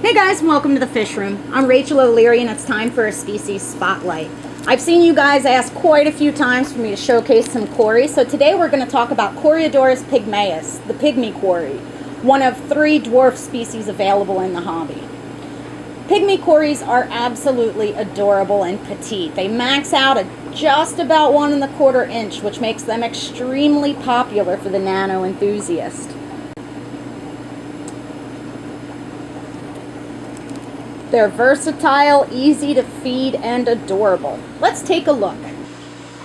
Hey guys, welcome to the Fish Room. I'm Rachel O'Leary and it's time for a species spotlight. I've seen you guys ask quite a few times for me to showcase some cories, so today we're going to talk about Corydoras pygmaeus, the Pygmy Cory, one of 3 dwarf species available in the hobby. Pygmy cories are absolutely adorable and petite. They max out at just about 1 1/4 inch, which makes them extremely popular for the nano enthusiast. They're versatile, easy to feed, and adorable. Let's take a look.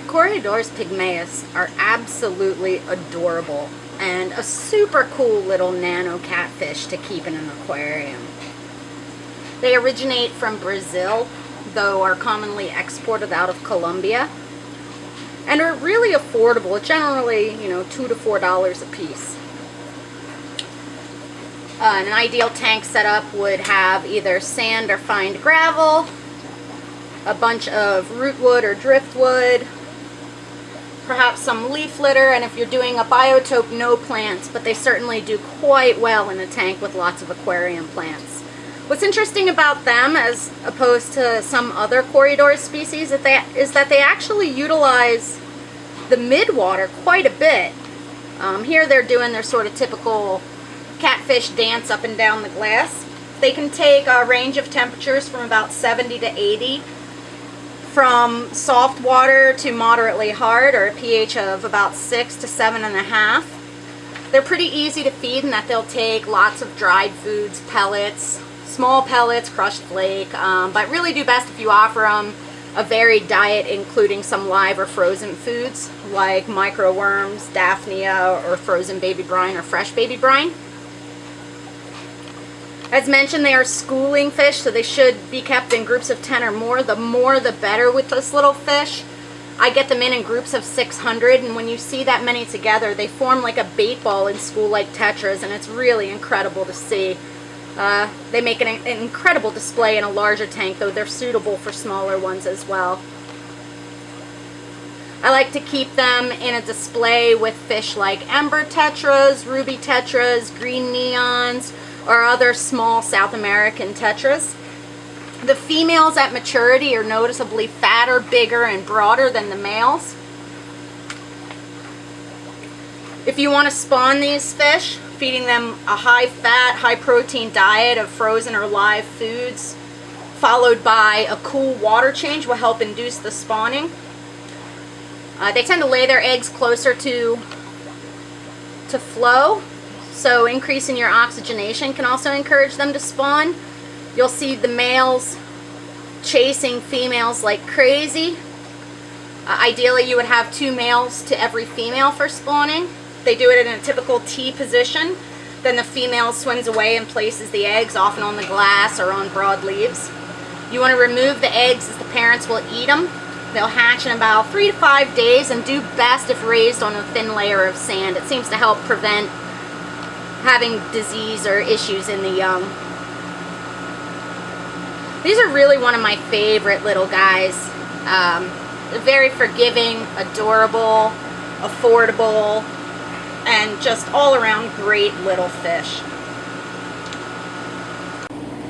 Corydoras pygmaeus are absolutely adorable and a super cool little nano catfish to keep in an aquarium. They originate from Brazil, though are commonly exported out of Colombia, and are really affordable, generally, $2 to $4 a piece. An ideal tank setup would have either sand or fine gravel, a bunch of rootwood or driftwood, perhaps some leaf litter, and if you're doing a biotope, no plants, but they certainly do quite well in a tank with lots of aquarium plants. What's interesting about them, as opposed to some other Corydoras species, is that they actually utilize the midwater quite a bit. Here they're doing their sort of typical catfish dance up and down the glass. They can take a range of temperatures from about 70 to 80, from soft water to moderately hard, or a pH of about 6 to 7.5. They're pretty easy to feed in that they'll take lots of dried foods, pellets, small pellets, crushed flake, but really do best if you offer them a varied diet including some live or frozen foods like microworms, daphnia, or frozen baby brine or fresh baby brine. As mentioned, they are schooling fish, so they should be kept in groups of 10 or more. The more the better with this little fish. I get them in groups of 600, and when you see that many together, they form like a bait ball in school-like tetras, and it's really incredible to see. They make an incredible display in a larger tank, though they're suitable for smaller ones as well. I like to keep them in a display with fish like ember tetras, ruby tetras, green neons, or other small South American tetras. The females at maturity are noticeably fatter, bigger, and broader than the males. If you want to spawn these fish, feeding them a high-fat, high-protein diet of frozen or live foods, followed by a cool water change, will help induce the spawning. They tend to lay their eggs closer to flow, so increasing your oxygenation can also encourage them to spawn. You'll see the males chasing females like crazy. Ideally, you would have 2 males to every female for spawning. They do it in a typical T position. Then the female swims away and places the eggs, often on the glass or on broad leaves. You want to remove the eggs as the parents will eat them. They'll hatch in about 3 to 5 days and do best if raised on a thin layer of sand. It seems to help prevent having disease or issues in the young. These are really one of my favorite little guys. They're very forgiving, adorable, affordable, and just all around great little fish.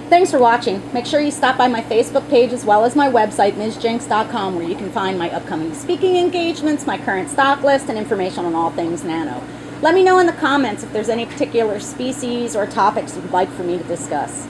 Thanks for watching. Make sure you stop by my Facebook page as well as my website, MsJinx.com, where you can find my upcoming speaking engagements, my current stock list, and information on all things nano. Let me know in the comments if there's any particular species or topics you'd like for me to discuss.